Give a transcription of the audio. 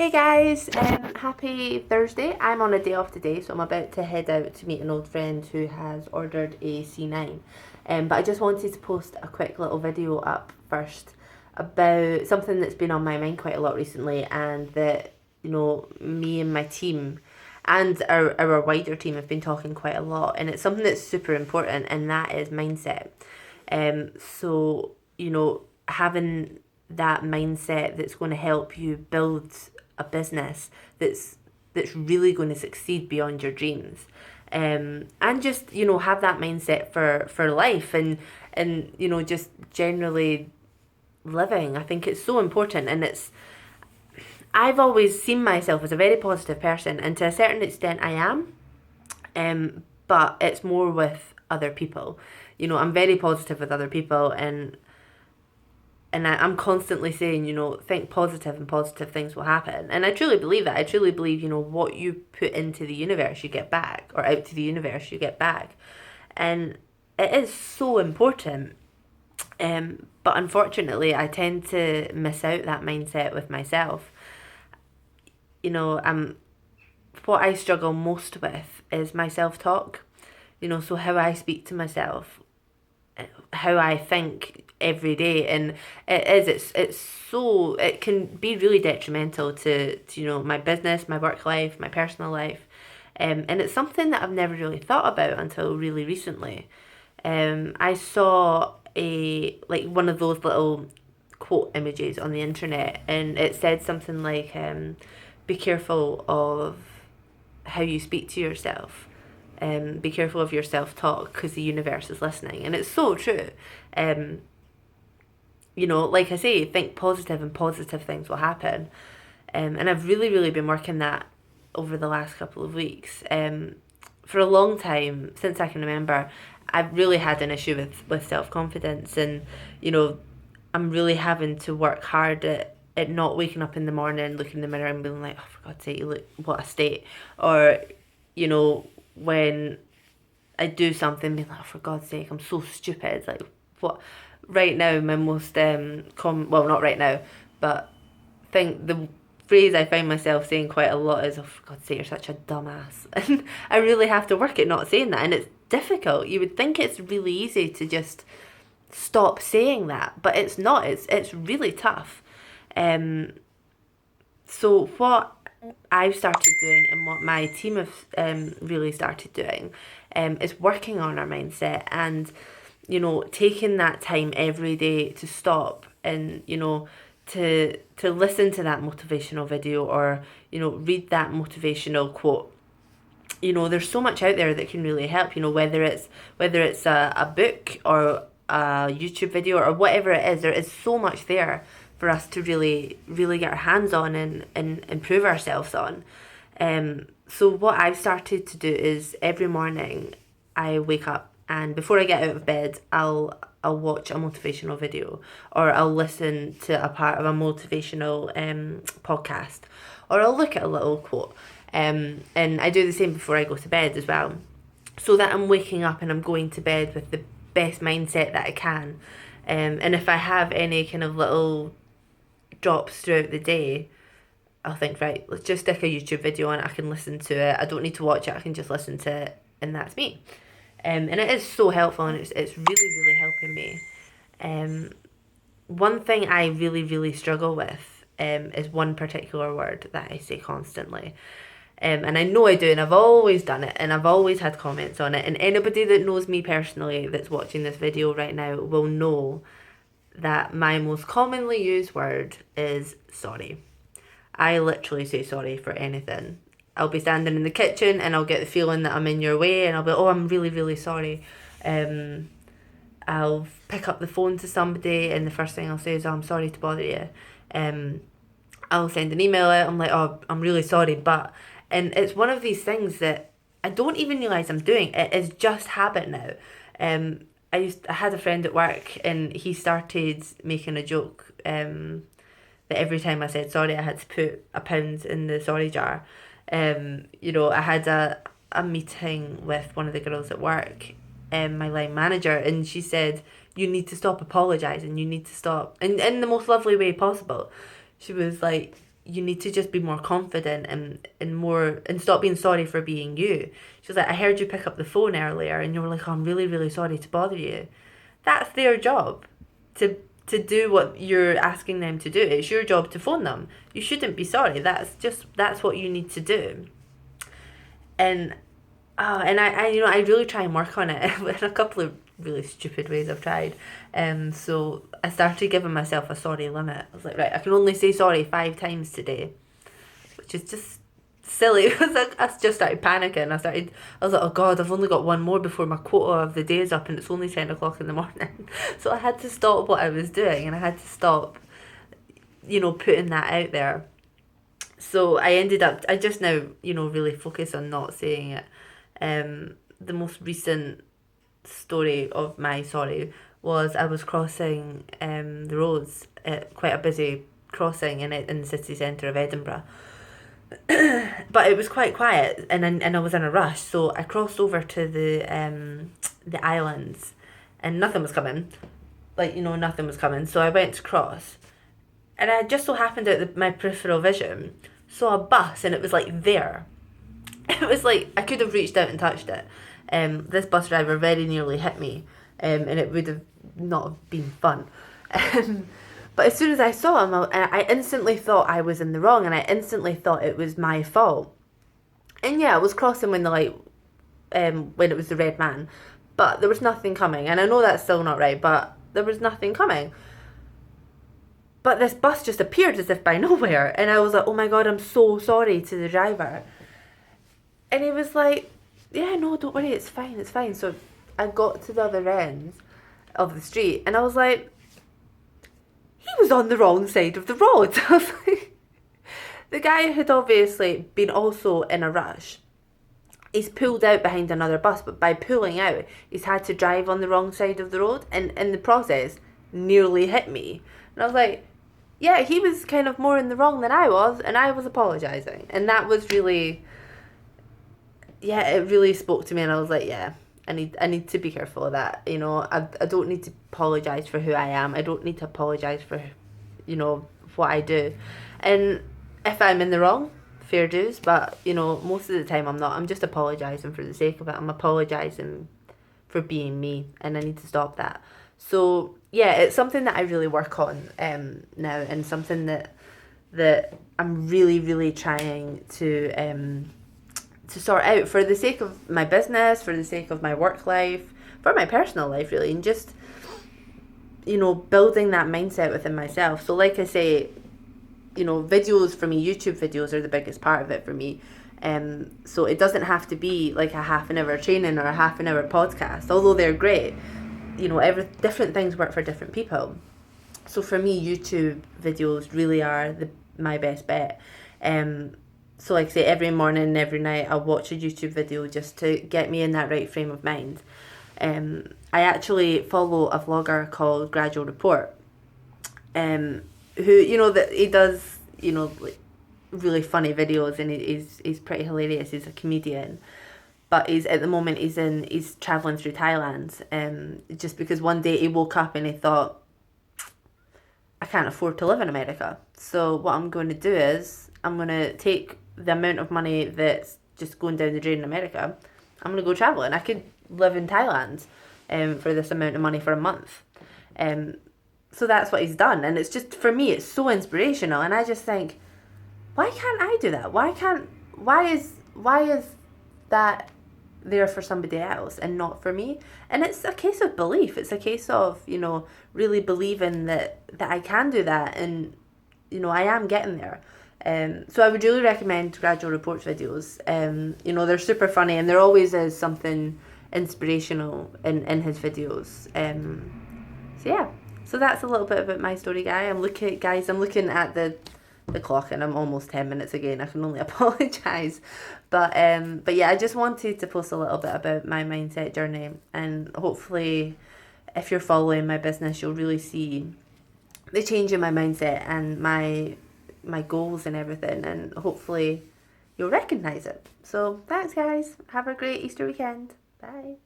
Hey guys, happy Thursday. I'm on a day off today, so I'm about to head out to meet an old friend who has ordered a C9. But I just wanted to post a quick little video up first about something that's been on my mind quite a lot recently, and that, me and my team and our wider team have been talking quite a lot, and it's something that's super important, and that is mindset. Having that mindset that's going to help you build a business that's really going to succeed beyond your dreams, and just have that mindset for life, and just generally living. I think it's so important, and I've always seen myself as a very positive person, and to a certain extent I am, but it's more with other people. I'm very positive with other people, and I'm constantly saying, think positive and positive things will happen. And I truly believe that. I truly believe, what you put into the universe, you get back, or out to the universe, you get back. And it is so important. But unfortunately, I tend to miss out that mindset with myself. What I struggle most with is my self-talk. So how I speak to myself, how I think every day, and it can be really detrimental to my business, my work life, my personal life, and it's something that I've never really thought about until really recently. I saw one of those little quote images on the internet, and it said something like, "Be careful of how you speak to yourself." Be careful of your self-talk because the universe is listening, and it's so true. um, like I say, think positive and positive things will happen. And I've really been working that over the last couple of weeks. For a long time, since I can remember, I've really had an issue with self-confidence, and I'm really having to work hard at not waking up in the morning, looking in the mirror and being like, oh, for God's sake, you look, what a state. Or, when I do something, being like, oh, for God's sake, I'm so stupid. Like, what? Right now, my most, well, not right now, but I think the phrase I find myself saying quite a lot is, oh, for God's sake, you're such a dumbass. And I really have to work at not saying that, and it's difficult. You would think it's really easy to just stop saying that, but it's not. It's really tough. Um, so what I've started doing, and what my team have really started doing, is working on our mindset, and taking that time every day to stop, and to listen to that motivational video, or read that motivational quote. There's so much out there that can really help. Whether it's a book, or a YouTube video, or whatever it is. There is so much there for us to really get our hands on, and improve ourselves on. So what I've started to do is every morning I wake up, and before I get out of bed, I'll watch a motivational video, or I'll listen to a part of a motivational podcast, or I'll look at a little quote. And I do the same before I go to bed as well, so that I'm waking up and I'm going to bed with the best mindset that I can. And if I have any kind of little drops throughout the day, I'll think, right, let's just stick a YouTube video on. I can listen to it. I don't need to watch it. I can just listen to it, and that's me. And it is so helpful, and it's really helping me. One thing I really struggle with is one particular word that I say constantly. And I know I do, and I've always done it, and I've always had comments on it. And anybody that knows me personally that's watching this video right now will know that my most commonly used word is sorry. I literally say sorry for anything. I'll be standing in the kitchen, and I'll get the feeling that I'm in your way, and I'll be, oh, I'm really sorry. I'll pick up the phone to somebody, and the first thing I'll say is, oh, I'm sorry to bother you. I'll send an email out, I'm like, oh, I'm really sorry, but... And it's one of these things that I don't even realise I'm doing. It is just habit now. I had a friend at work, and he started making a joke, that every time I said sorry, I had to put £1 in the sorry jar. I had a meeting with one of the girls at work, my line manager, and she said, you need to stop apologising, you need to stop, and in the most lovely way possible. She was like, you need to just be more confident and stop being sorry for being you. She was like, I heard you pick up the phone earlier and you were like, oh, I'm really, really sorry to bother you. That's their job to do what you're asking them to do. It's your job to phone them. You shouldn't be sorry. That's what you need to do. And I really try and work on it in a couple of really stupid ways I've tried. So I started giving myself a sorry limit. I was like, right, I can only say sorry 5 times today, which is just silly. Because I just started panicking. I was like, oh God, I've only got one more before my quota of the day is up and it's only 10 o'clock in the morning. So I had to stop what I was doing and I had to stop, putting that out there. So I just now, really focus on not saying it. The most recent story of my sorry was I was crossing the roads at quite a busy crossing in the city centre of Edinburgh. But it was quite quiet and I was in a rush, so I crossed over to the islands and nothing was coming. Nothing was coming. So I went to cross and I just so happened at my peripheral vision saw a bus and it was like there. It was like I could have reached out and touched it. This bus driver very nearly hit me, and it would have not been fun. But as soon as I saw him, I instantly thought I was in the wrong, and I instantly thought it was my fault. And yeah, I was crossing when the light, when it was the red man, but there was nothing coming. And I know that's still not right, but there was nothing coming. But this bus just appeared as if by nowhere, and I was like, oh my God, I'm so sorry to the driver. And he was like, yeah, no, don't worry, it's fine. So I got to the other end of the street and I was like, he was on the wrong side of the road. I was like, the guy had obviously been also in a rush. He's pulled out behind another bus, but by pulling out, he's had to drive on the wrong side of the road and in the process nearly hit me. And I was like, yeah, he was kind of more in the wrong than I was, and I was apologising. And that was really... yeah, it really spoke to me, and I was like, yeah, I need to be careful of that. I don't need to apologise for who I am. I don't need to apologise for, what I do. And if I'm in the wrong, fair dues, but, most of the time I'm not. I'm just apologising for the sake of it. I'm apologising for being me, and I need to stop that. So, yeah, it's something that I really work on now, and something that I'm really, really trying to sort out for the sake of my business, for the sake of my work life, for my personal life really, and just building that mindset within myself. So like I say, videos for me, YouTube videos are the biggest part of it for me. So it doesn't have to be like a half an hour training or a half an hour podcast, although they're great. Different things work for different people. So for me, YouTube videos really are my best bet. So like I say, every morning and every night I'll watch a YouTube video just to get me in that right frame of mind. I actually follow a vlogger called Gradual Report, who, that he does, like really funny videos, and he's pretty hilarious. He's a comedian. But at the moment he's travelling through Thailand, just because one day he woke up and he thought, I can't afford to live in America. So what I'm going to do is I'm going to take the amount of money that's just going down the drain in America. I'm going to go travelling. I could live in Thailand for this amount of money for a month. So that's what he's done. And it's just, for me, it's so inspirational. And I just think, why can't I do that? Why is that there for somebody else and not for me? And it's a case of belief. It's a case of, really believing that I can do that, and, I am getting there. So I would really recommend Gradual Reports videos. They're super funny, and there always is something inspirational in his videos. So that's a little bit about my story, I'm looking at the clock and I'm almost 10 minutes again. I can only apologise. But yeah, I just wanted to post a little bit about my mindset journey, and hopefully if you're following my business, you'll really see the change in my mindset and my goals and everything, and hopefully you'll recognise it. So thanks guys, have a great Easter weekend. Bye.